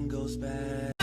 everything goes bad.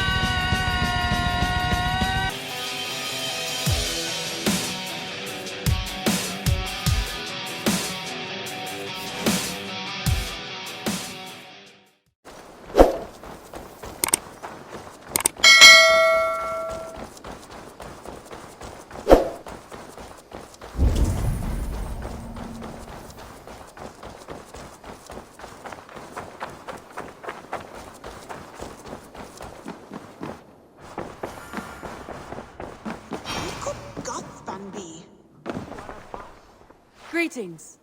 Greetings.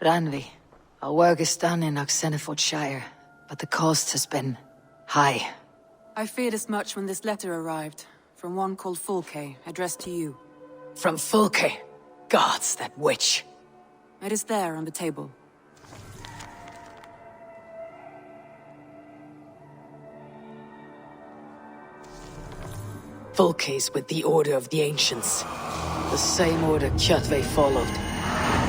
Ranvi, our work is done in Oxenfordshire, but the cost has been high. I feared as much when this letter arrived, from one called Fulke, addressed to you. From Fulke? Gods, that witch. It is there on the table. Fulke's with the Order of the Ancients. The same order Kjotve followed.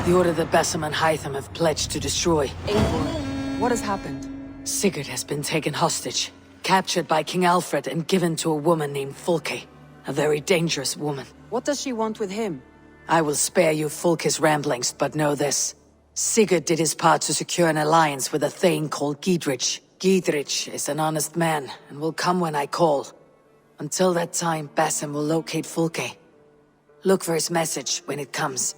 The order that Basim and Hytham have pledged to destroy. Eivor, what has happened? Sigurd has been taken hostage, captured by King Alfred and given to a woman named Fulke. A very dangerous woman. What does she want with him? I will spare you Fulke's ramblings, but know this. Sigurd did his part to secure an alliance with a thane called Gidrich. Gidrich is an honest man, and will come when I call. Until that time, Basim will locate Fulke. Look for his message when it comes.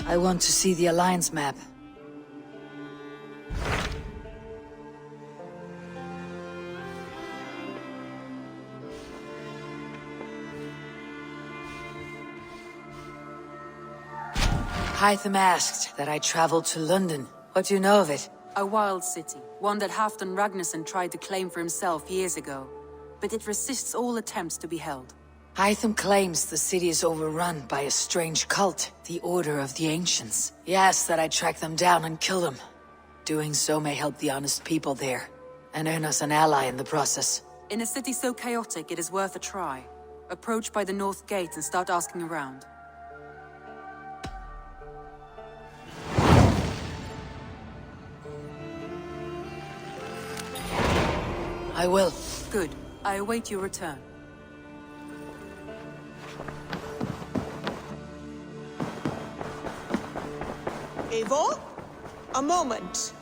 I want to see the Alliance map. Hytham asked that I travel to London. What do you know of it? A wild city, one that Halfdan Ragnarsson tried to claim for himself years ago. But it resists all attempts to be held. Hytham claims the city is overrun by a strange cult, the Order of the Ancients. He asks that I track them down and kill them. Doing so may help the honest people there, and earn us an ally in the process. In a city so chaotic, it is worth a try. Approach by the North Gate and start asking around. I will. Good. I await your return. Eivor? A moment.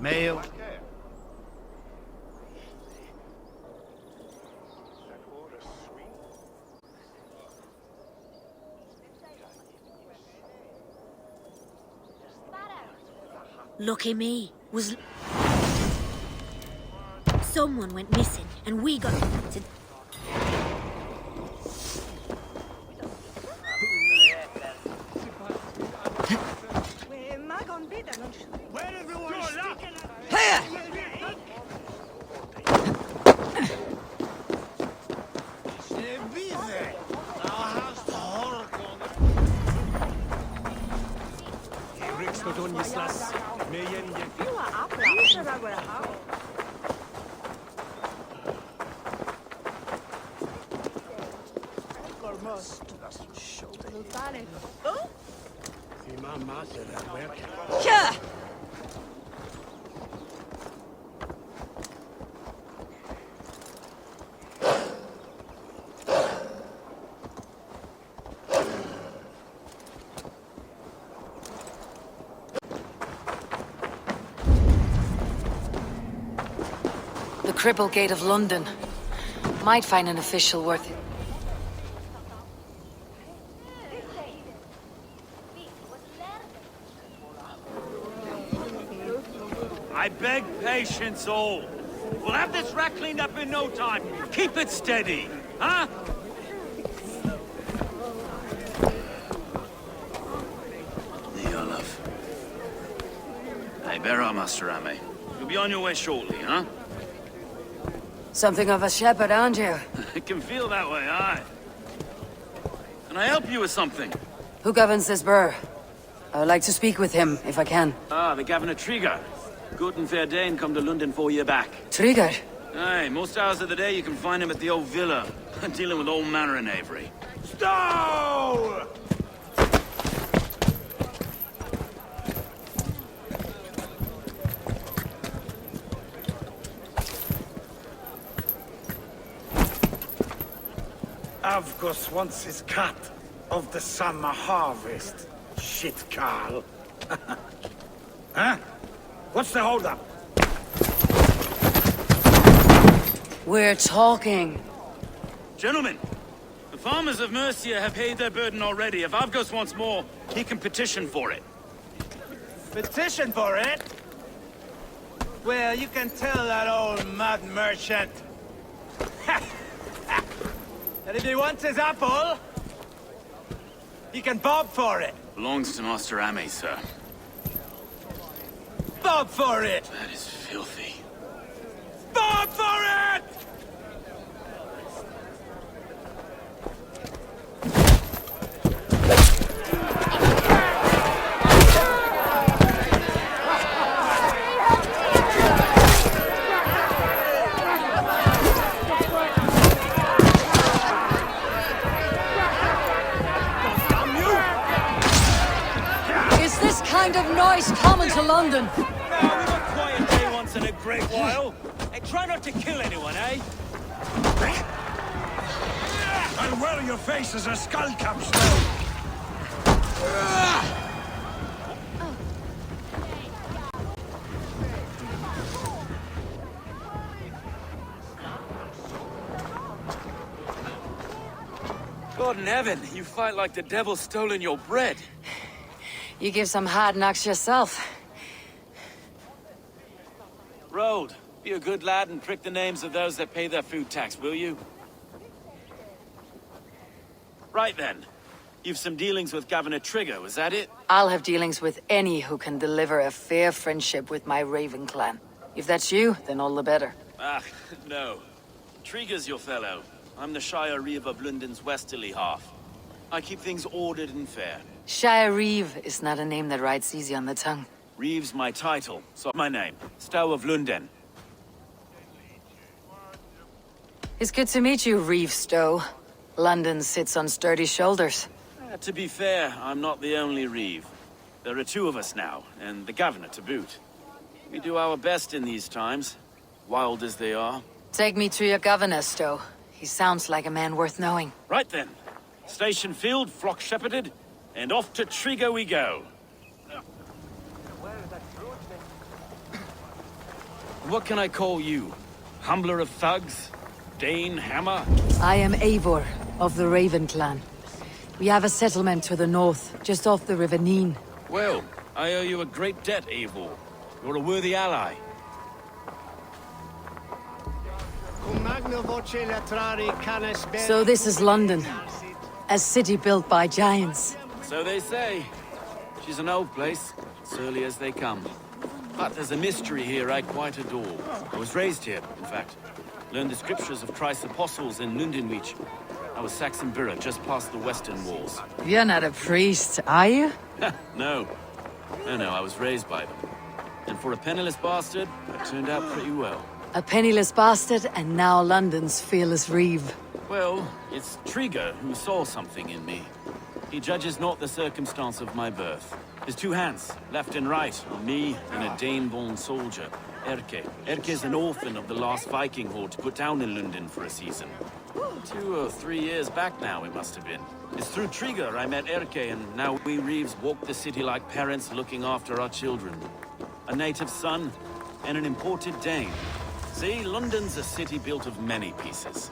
Male. Lucky me. Someone went missing, and we got to... Where everyone is sticking The Cripple Gate of London. Might find an official worth it. I beg patience, all. We'll have this wreck cleaned up in no time. Keep it steady, huh? Here, love. Hey, bear up, Master Ame. You'll be on your way shortly, huh? Something of a shepherd, aren't you? It can feel that way, aye. Can I help you with something? Who governs this burr? I would like to speak with him, if I can. Ah, the Governor Trigger. Good and fair Dane come to London 4 year back. Trigger? Aye, most hours of the day you can find him at the old villa, dealing with all manner of knavery. Stow! Avgos wants his cut of the summer harvest. Shit, Carl. Huh? What's the holdup? We're talking. Gentlemen, the farmers of Mercia have paid their burden already. If Avgos wants more, he can petition for it. Petition for it? Well, you can tell that old mud merchant. And if he wants his apple, he can bob for it. Belongs to Master Ame, sir. Bob for it! That is filthy. Bob for it! Is this kind of noise common to London? Now, we've a quiet day once in a great while. Hey, try not to kill anyone, eh? I'll wear your face as a skull cap now. God in heaven, you fight like the devil's stolen your bread. You give some hard knocks yourself. Road, be a good lad and prick the names of those that pay their food tax, will you? Right then. You've some dealings with Governor Trigger, was that it? I'll have dealings with any who can deliver a fair friendship with my Raven clan. If that's you, then all the better. Ah, no. Trigger's your fellow. I'm the Shire Reeve of London's westerly half. I keep things ordered and fair. Shire Reeve is not a name that rides easy on the tongue. Reeve's my title, so my name. Stow of London. It's good to meet you, Reeve Stowe. London sits on sturdy shoulders. To be fair, I'm not the only Reeve. There are two of us now, and the Governor to boot. We do our best in these times, wild as they are. Take me to your governor, Stowe. He sounds like a man worth knowing. Right then. Station filled, flock shepherded, and off to Trigger we go. What can I call you? Humbler of thugs? Dane Hammer? I am Eivor, of the Raven clan. We have a settlement to the north, just off the River Neen. Well, I owe you a great debt, Eivor. You're a worthy ally. So this is London, a city built by giants. So they say. She's an old place, surly as they come. But there's a mystery here I quite adore. I was raised here, in fact. Learned the scriptures of Christ's apostles in Lundenwich. I was Saxon Borough, just past the western walls. You're not a priest, are you? No. No, I was raised by them. And for a penniless bastard, I turned out pretty well. A penniless bastard, and now London's fearless reeve. Well, it's Trigger who saw something in me. He judges not the circumstance of my birth. His two hands, left and right, on me and a Dane-born soldier, Erke. Erke's an orphan of the last Viking horde put down in London for a season. 2 or 3 years back now, it must have been. It's through Trigger I met Erke, and now we Reeves walk the city like parents looking after our children. A native son, and an imported Dane. See, London's a city built of many pieces.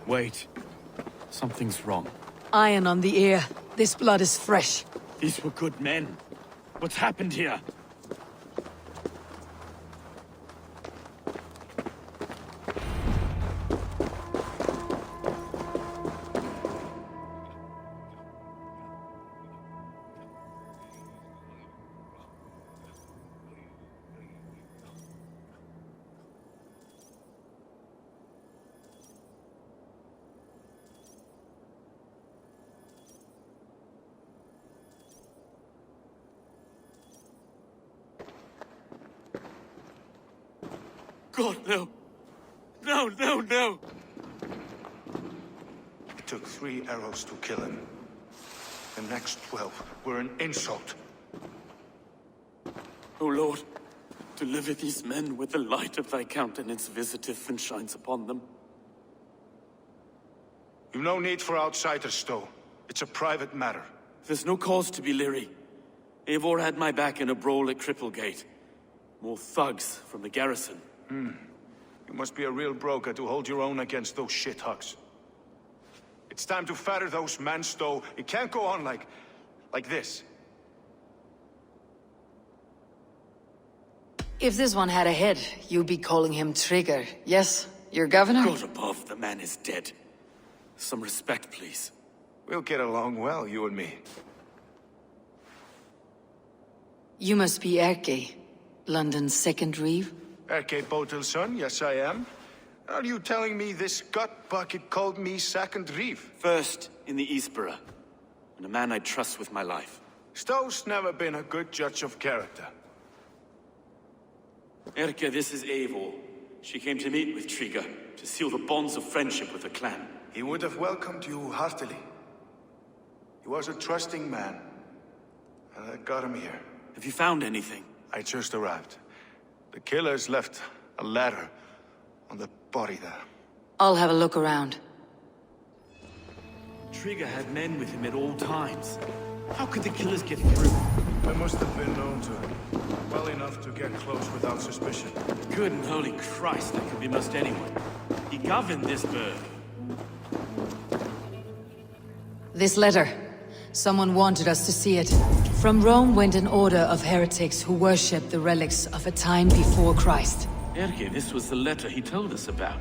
Wait. Something's wrong. Iron on the ear. This blood is fresh. These were good men. What's happened here? God, no. No. It took 3 arrows to kill him. The next 12 were an insult. O Lord, deliver these men with the light of thy countenance visiteth and shines upon them. You've no need for outsiders, Stowe. It's a private matter. There's no cause to be leery. Eivor had my back in a brawl at Cripplegate. More thugs from the garrison. You must be a real broker to hold your own against those shithugs. It's time to fetter those men, Stowe. It can't go on like this. If this one had a head, you'd be calling him Trigger. Yes, your governor? God above, the man is dead. Some respect, please. We'll get along well, you and me. You must be Erke, London's second reeve. Erke Botel's son, yes I am. Are you telling me this gut bucket called me second reeve? First in the Eastborough, and a man I trust with my life. Stowe's never been a good judge of character. Erke, this is Eivor. She came to meet with Trigger, to seal the bonds of friendship with her clan. He would have welcomed you heartily. He was a trusting man, and I got him here. Have you found anything? I just arrived. The killers left a letter on the body there. I'll have a look around. Trigger had men with him at all times. How could the killers get through? I must have been known to him. Well enough to get close without suspicion. Good and holy Christ, that could be most anyone. He governed this burg. This letter. Someone wanted us to see it. From Rome went an order of heretics who worshipped the relics of a time before Christ. Erke, this was the letter he told us about.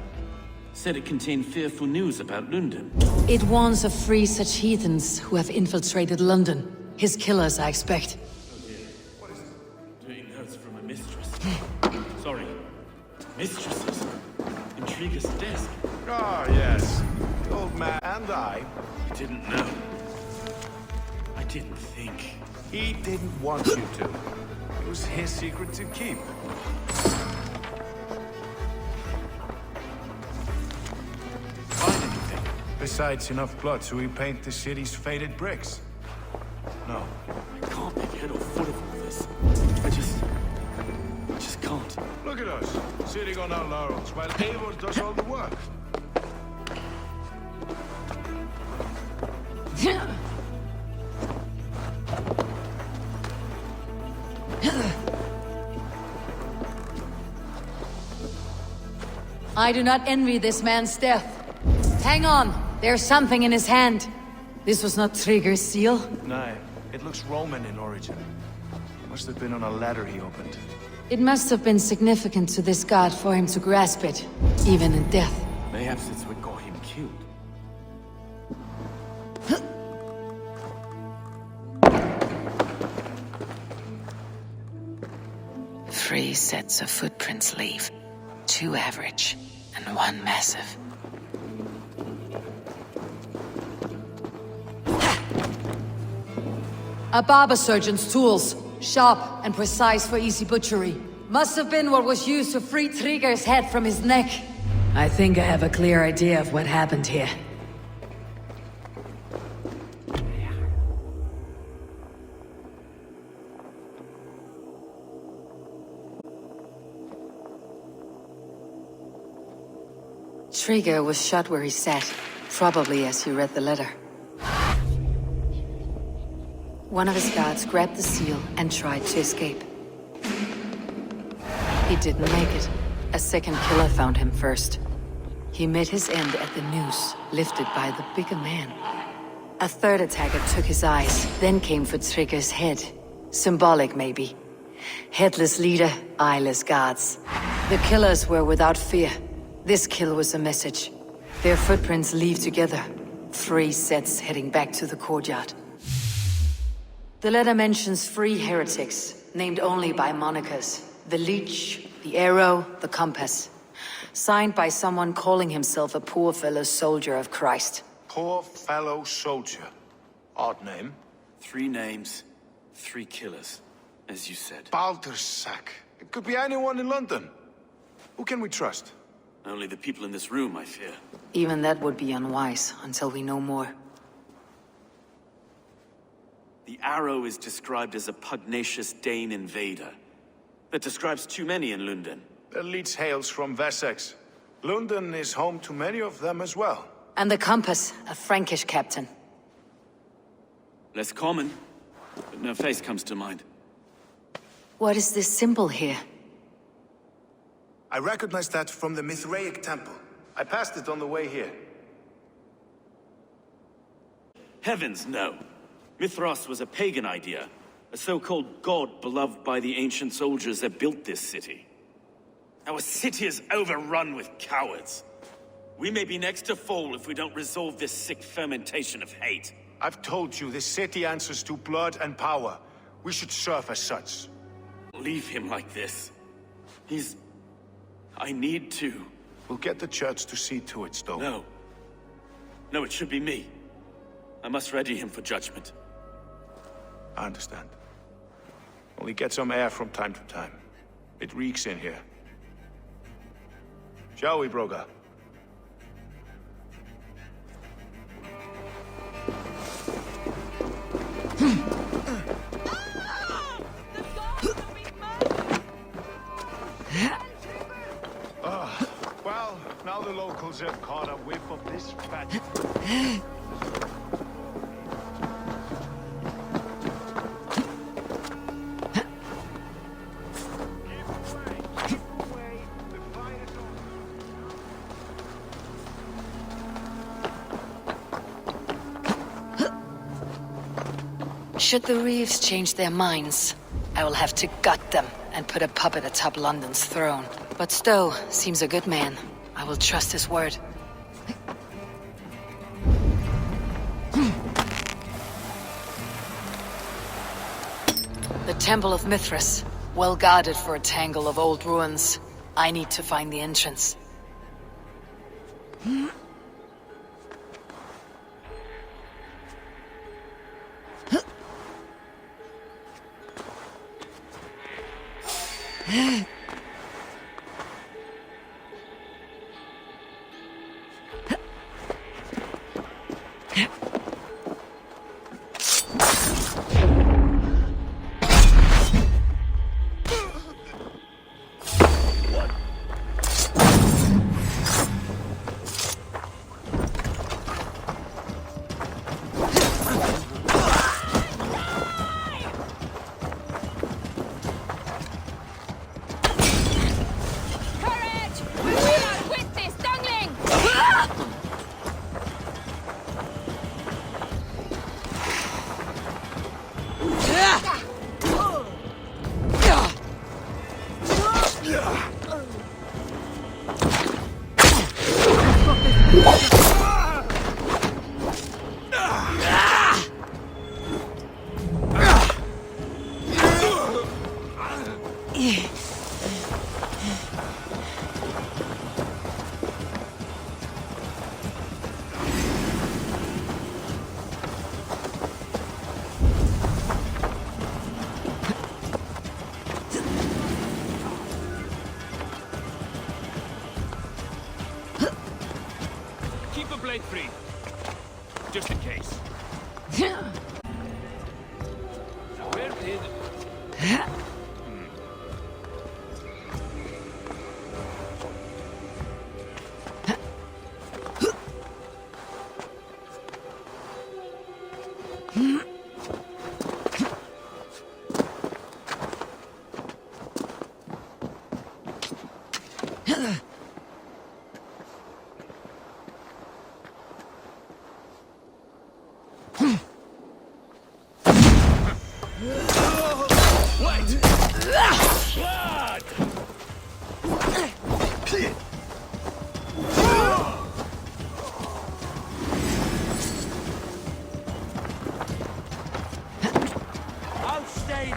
Said it contained fearful news about London. It warns of free such heathens who have infiltrated London. His killers, I expect. Doing notes from a mistress. Sorry. Mistresses. In Trigger's desk. Ah, yes. The old man and I. I didn't know. I didn't think. He didn't want you to. It was his secret to keep. Find anything? Besides enough blood so we paint the city's faded bricks. No. I can't make head or foot of all this. I just can't. Look at us, sitting on our laurels while Eivor does all the work. I do not envy this man's death. Hang on, there's something in his hand. This was not Trigger's seal. No, it looks Roman in origin. Must have been on a ladder he opened. It must have been significant to this god for him to grasp it, even in death. Mayhaps it's what got him killed. Three sets of footprints leave. 2 average, and 1 massive. A barber surgeon's tools. Sharp and precise for easy butchery. Must have been what was used to free Trigger's head from his neck. I think I have a clear idea of what happened here. Trigger was shot where he sat, probably as he read the letter. One of his guards grabbed the seal and tried to escape. He didn't make it. A second killer found him first. He met his end at the noose, lifted by the bigger man. A third attacker took his eyes, then came for Trigger's head. Symbolic, maybe. Headless leader, eyeless guards. The killers were without fear. This kill was a message. Their footprints leave together. 3 sets heading back to the courtyard. The letter mentions 3 heretics, named only by monikers. The Leech, the Arrow, the Compass. Signed by someone calling himself a poor fellow soldier of Christ. Poor fellow soldier. Odd name. 3 names, 3 killers, as you said. Baldersack. It could be anyone in London. Who can we trust? Only the people in this room, I fear. Even that would be unwise, until we know more. The Arrow is described as a pugnacious Dane invader. That describes too many in London. The Leech hails from Wessex. London is home to many of them as well. And the Compass, a Frankish captain. Less common, but no face comes to mind. What is this symbol here? I recognize that from the Mithraic temple. I passed it on the way here. Heavens, no. Mithras was a pagan idea. A so-called god beloved by the ancient soldiers that built this city. Our city is overrun with cowards. We may be next to fall if we don't resolve this sick fermentation of hate. I've told you, this city answers to blood and power. We should serve as such. Leave him like this. I need to. We'll get the church to see to it, Stowe. No. No, it should be me. I must ready him for judgment. I understand. Only get some air from time to time. It reeks in here. Shall we, Broga? Well, now the locals have caught a whiff of this fat. Should the Reeves change their minds, I will have to gut them and put a puppet atop London's throne. But Stowe seems a good man. I will trust his word. The Temple of Mithras, well guarded for a tangle of old ruins. I need to find the entrance.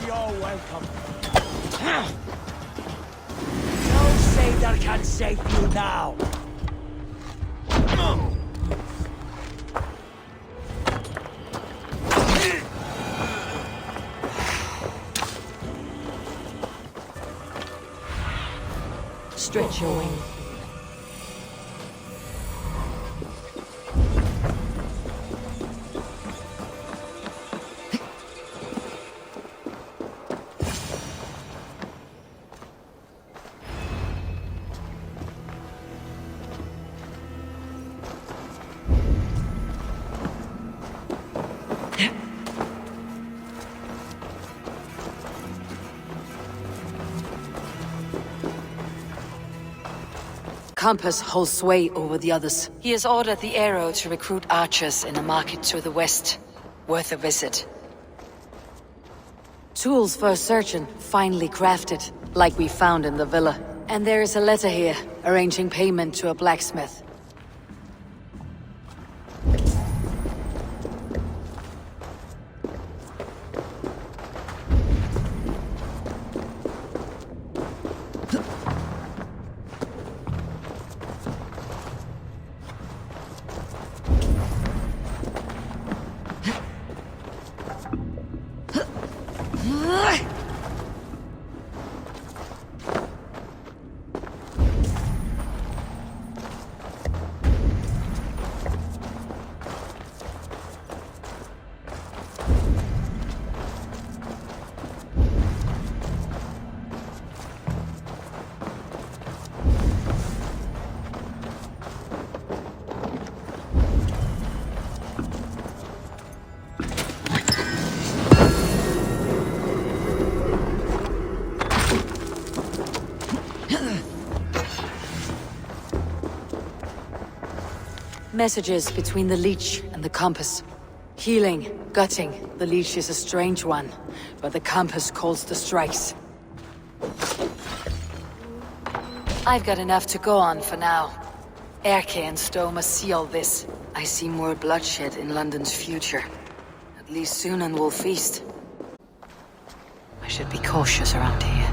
You're welcome. No sailor can save you now. Stretch your wing. Compass holds sway over the others. He has ordered the Arrow to recruit archers in a market to the west. Worth a visit. Tools for a surgeon, finely crafted, like we found in the villa. And there is a letter here, arranging payment to a blacksmith. Messages between the leech and the compass. Healing, gutting. The leech is a strange one, but the compass calls the strikes. I've got enough to go on for now. Erke and Stowe must see all this. I see more bloodshed in London's future. At least Sunan will feast. I should be cautious around here.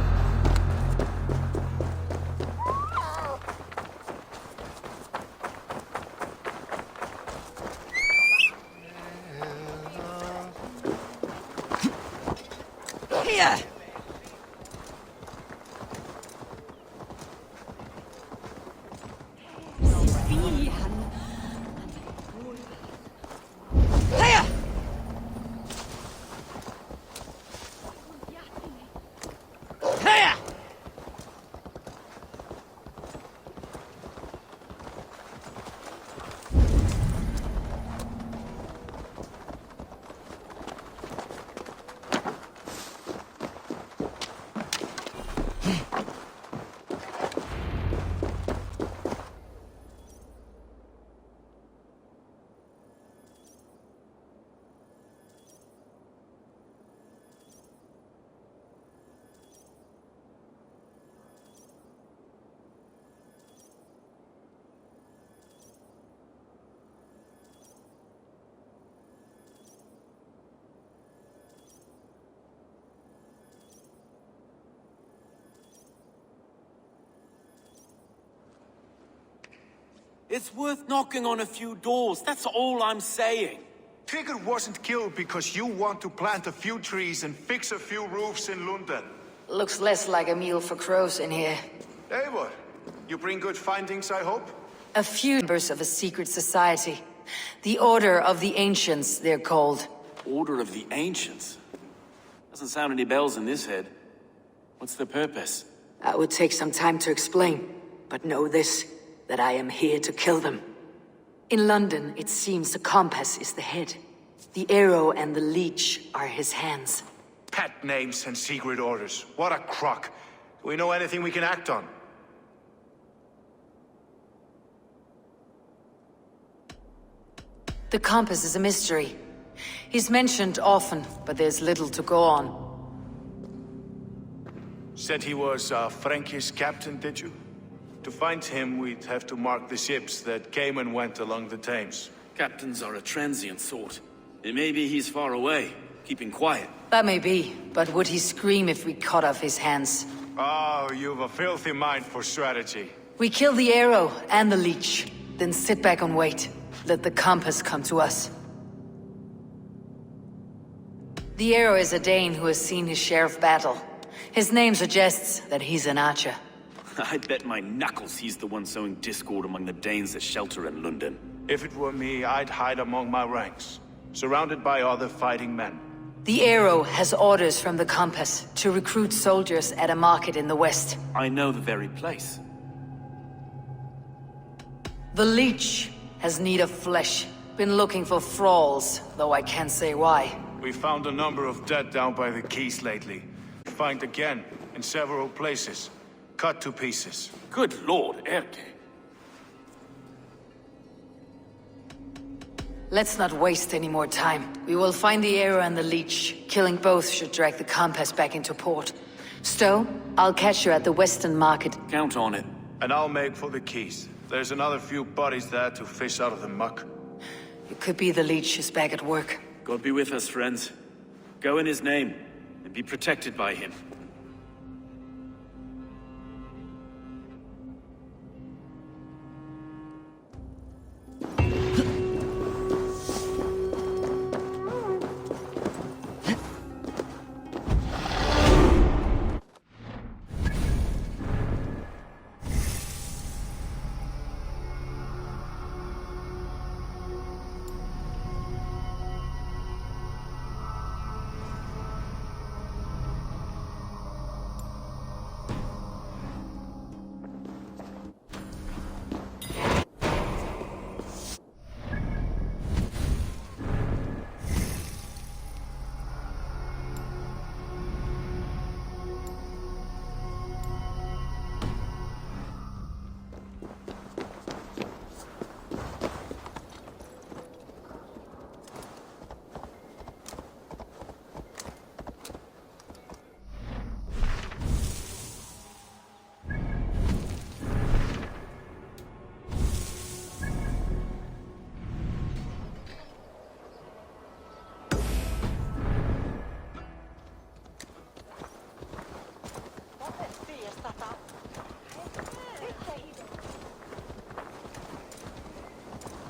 It's worth knocking on a few doors, that's all I'm saying. Tigger wasn't killed because you want to plant a few trees and fix a few roofs in London. Looks less like a meal for crows in here. Eivor, you bring good findings, I hope? A few members of a secret society. The Order of the Ancients, they're called. Order of the Ancients? Doesn't sound any bells in this head. What's the purpose? That would take some time to explain, but know this, that I am here to kill them. In London, it seems the compass is the head. The arrow and the leech are his hands. Pet names and secret orders. What a crock. Do we know anything we can act on? The compass is a mystery. He's mentioned often, but there's little to go on. Said he was a Frankish captain, did you? To find him, we'd have to mark the ships that came and went along the Thames. Captains are a transient sort. It may be he's far away, keeping quiet. That may be, but would he scream if we cut off his hands? Oh, you've a filthy mind for strategy. We kill the arrow and the leech, then sit back and wait. Let the compass come to us. The arrow is a Dane who has seen his share of battle. His name suggests that he's an archer. I bet my knuckles he's the one sowing discord among the Danes that shelter in London. If it were me, I'd hide among my ranks, surrounded by other fighting men. The arrow has orders from the compass to recruit soldiers at a market in the west. I know the very place. The leech has need of flesh. Been looking for thralls, though I can't say why. We found a number of dead down by the quays lately. Find again, in several places. Cut to pieces. Good lord, Erke. Let's not waste any more time. We will find the arrow and the leech. Killing both should drag the compass back into port. Stowe, I'll catch you at the western market. Count on it. And I'll make for the quays. There's another few bodies there to fish out of the muck. It could be the leech is back at work. God be with us, friends. Go in his name, and be protected by him.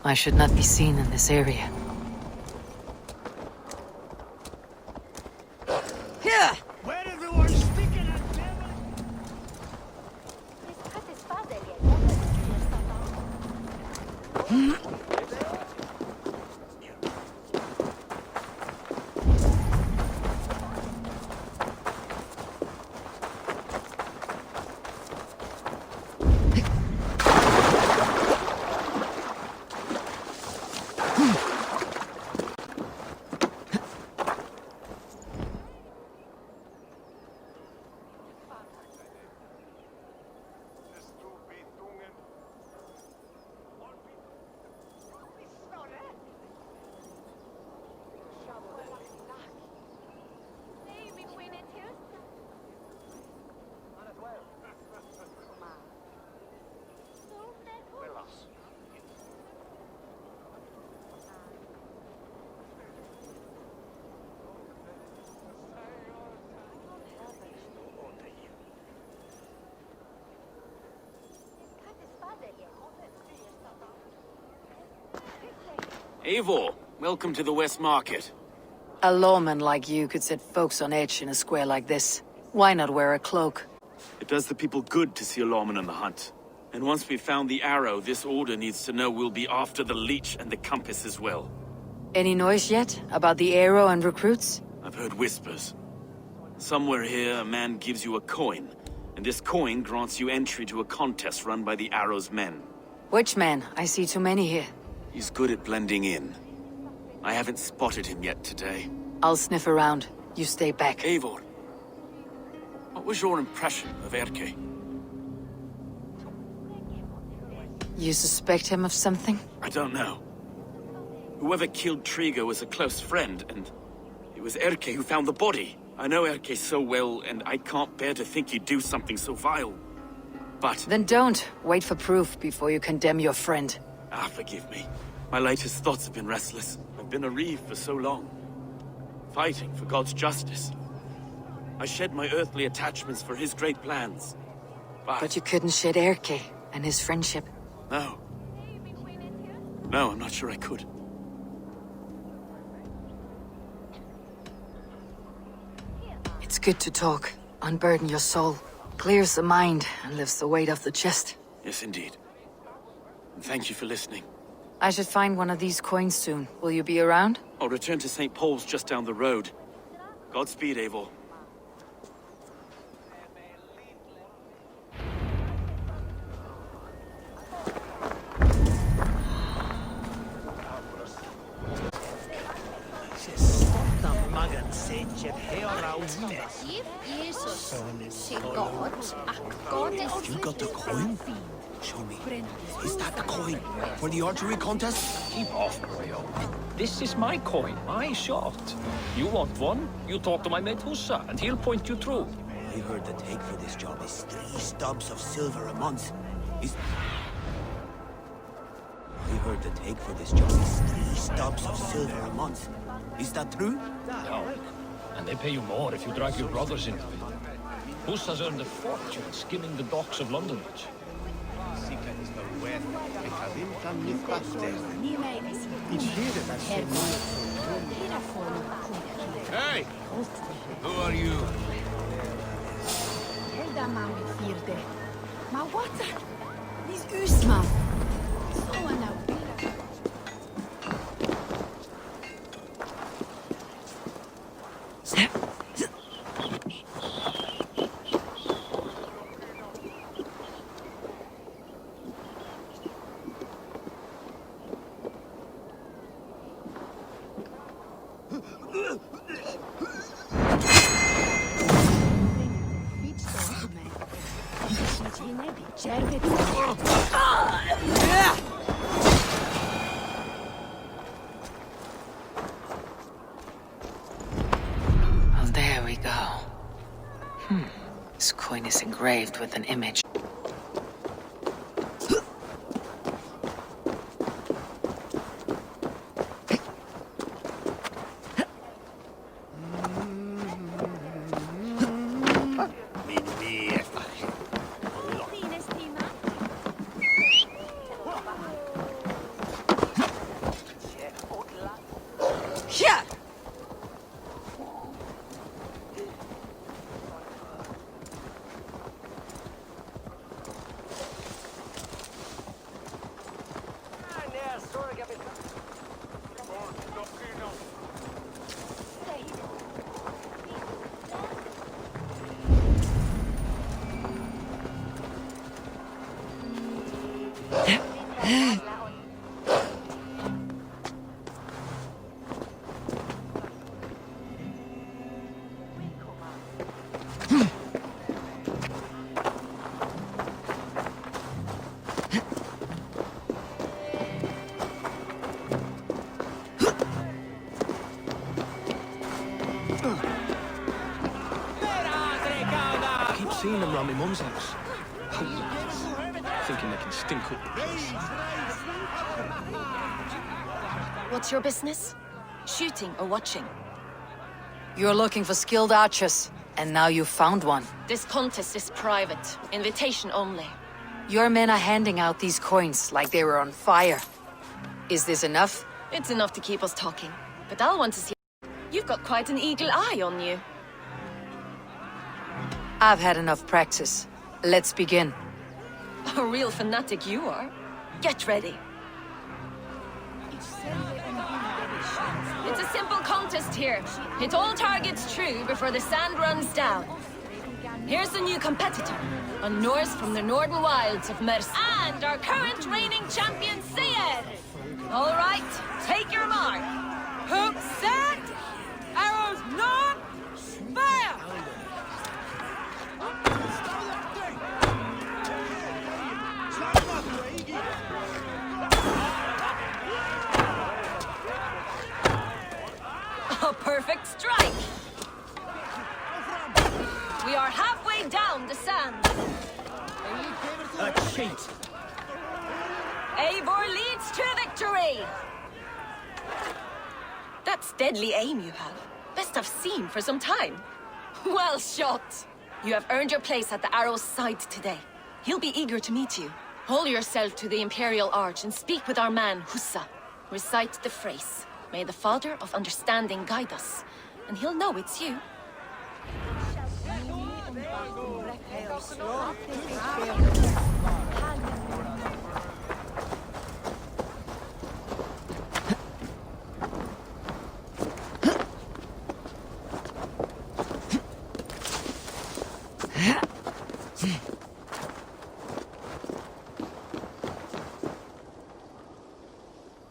I should not be seen in this area. Where everyone's speaking at devil. Eivor, welcome to the West Market. A lawman like you could set folks on edge in a square like this. Why not wear a cloak? It does the people good to see a lawman on the hunt. And once we've found the arrow, this order needs to know we'll be after the leech and the compass as well. Any noise yet about the arrow and recruits? I've heard whispers. Somewhere here, a man gives you a coin, and this coin grants you entry to a contest run by the arrow's men. Which man? I see too many here. He's good at blending in. I haven't spotted him yet today. I'll sniff around. You stay back. Eivor, what was your impression of Erke? You suspect him of something? I don't know. Whoever killed Triga was a close friend, and it was Erke who found the body. I know Erke so well, and I can't bear to think he'd do something so vile. But... Then don't. Wait for proof before you condemn your friend. Ah, forgive me. My latest thoughts have been restless. I've been a reeve for so long. Fighting for God's justice. I shed my earthly attachments for his great plans. But you couldn't shed Erke and his friendship. No. No, I'm not sure I could. It's good to talk. Unburden your soul. Clears the mind and lifts the weight off the chest. Yes, indeed. And thank you for listening. I should find one of these coins soon. Will you be around? I'll return to St. Paul's just down the road. Godspeed, Eivor. You got the coin? Show me. Is that the coin for the archery contest? Keep off, Royo. This is my coin, my shot. You want one? You talk to my mate Hussa, and he'll point you through. I heard the take for this job is 3 stubs of silver a month. I heard the take for this job is 3 stubs of silver a month. Is that true? No. And they pay you more if you drag your brothers into it. Hussa's earned a fortune skimming the docks of London. Hey! Who are you? Well, there we go. This coin is engraved with an image. Seeing them round my mum's house. Thinking they can stink up the place. What's your business? Shooting or watching? You're looking for skilled archers, and now you've found one. This contest is private. Invitation only. Your men are handing out these coins like they were on fire. Is this enough? It's enough to keep us talking. But I'll want to see... You've got quite an eagle eye on you. I've had enough practice. Let's begin. A real fanatic you are. Get ready. It's a simple contest here. Hit all targets true before the sand runs down. Here's the new competitor, a Norse from the northern wilds of Mercia. And our current reigning champion, Seer! All right, take your mark. Hook set! Arrows not! Fire! A perfect strike! We are halfway down the sand. A cheat. Eivor leads to victory! That's deadly aim you have. Best I've seen for some time. Well shot! You have earned your place at the Arrow's side today. He'll be eager to meet you. Hold yourself to the Imperial Arch and speak with our man, Hussa. Recite the phrase. May the Father of Understanding guide us, and he'll know it's you.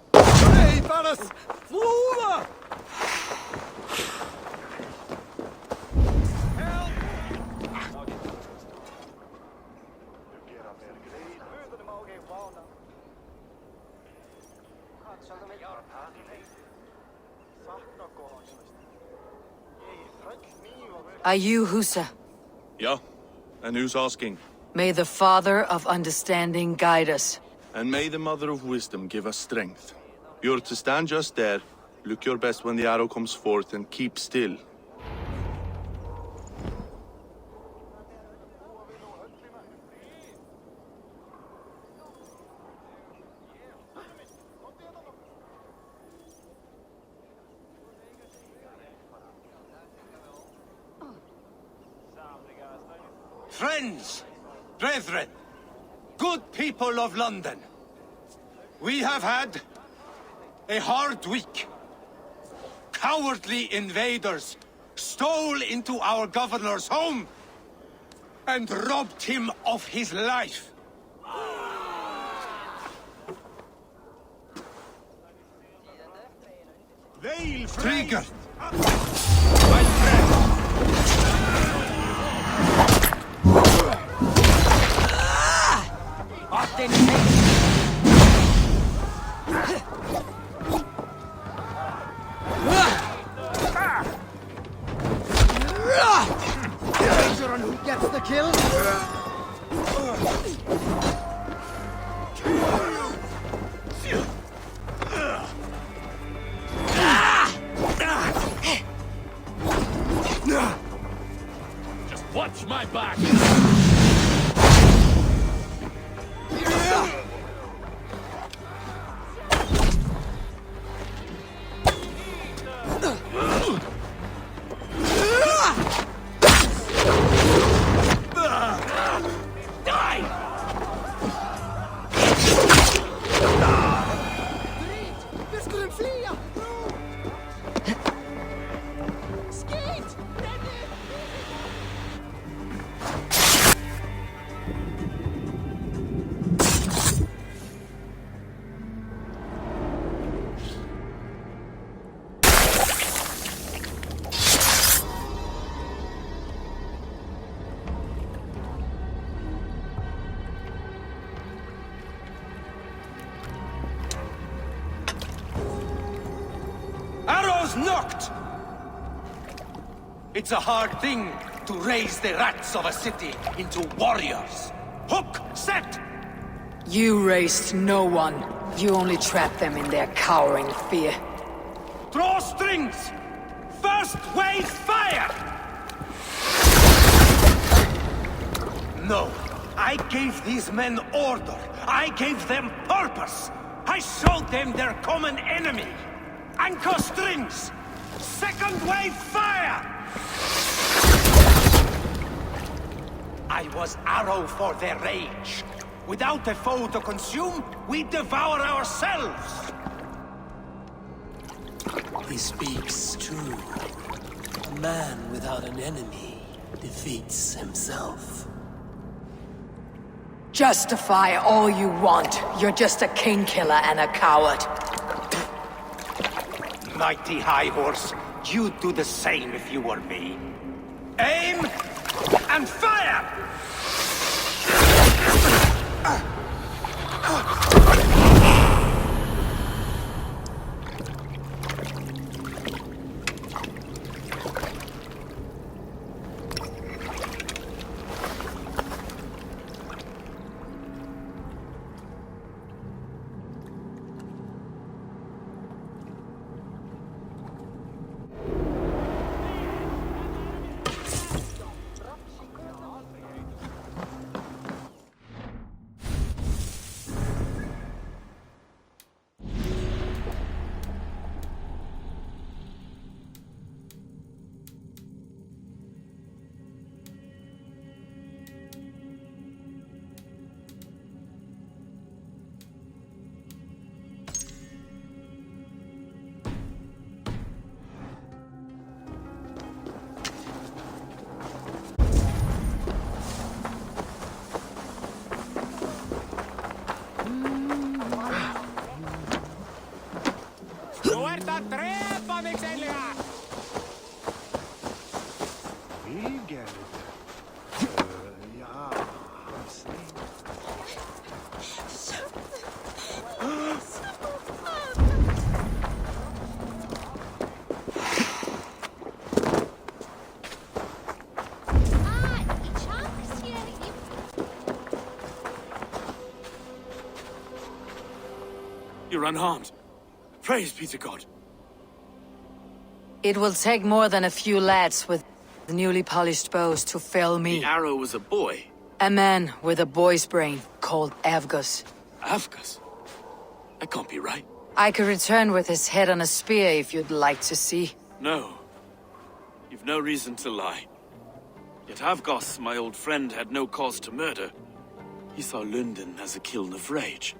Hey, Varas! Flora! Are you Husa? Yeah? And who's asking? May the Father of Understanding guide us. And may the Mother of Wisdom give us strength. You're to stand just there, look your best when the arrow comes forth, and keep still. Friends, brethren, good people of London, we have had a hard week. Cowardly invaders stole into our governor's home and robbed him of his life. Trigger! My friend! Danger on who gets the kill? Just watch my back! Arrows knocked! It's a hard thing to raise the rats of a city into warriors. Hook, set! You raised no one. You only trapped them in their cowering fear. Draw strings! First wave fire! No, I gave these men order. I gave them purpose. I showed them their common enemy. Anchor strings! Second wave fire! I was arrow for their rage. Without a foe to consume, we devour ourselves! He speaks true. A man without an enemy defeats himself. Justify all you want. You're just a king killer and a coward. mighty high horse. You'd do the same if you were me. Aim and fire! You're unharmed. Praise be to God. It will take more than a few lads with newly polished bows to fell me. The arrow was a boy. A man with a boy's brain called Avgus. Avgus? That can't be right. I could return with his head on a spear if you'd like to see. No. You've no reason to lie. Yet Avgos, my old friend, had no cause to murder. He saw London as a kiln of rage.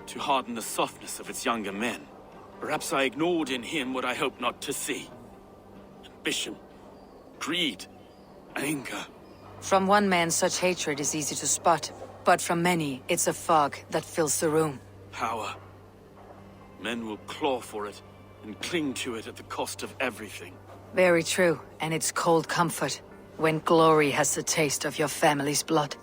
To harden the softness of its younger men. Perhaps I ignored in him what I hoped not to see. Ambition, greed, anger. From one man, such hatred is easy to spot. But from many, it's a fog that fills the room. Power. Men will claw for it, and cling to it at the cost of everything. Very true, and it's cold comfort when glory has the taste of your family's blood.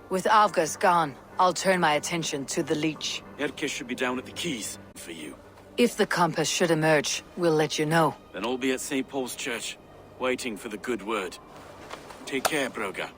With Avgas gone, I'll turn my attention to the Leech. Erke should be down at the Keys for you. If the compass should emerge, we'll let you know. Then I'll be at St. Paul's Church, waiting for the good word. Take care, Broga.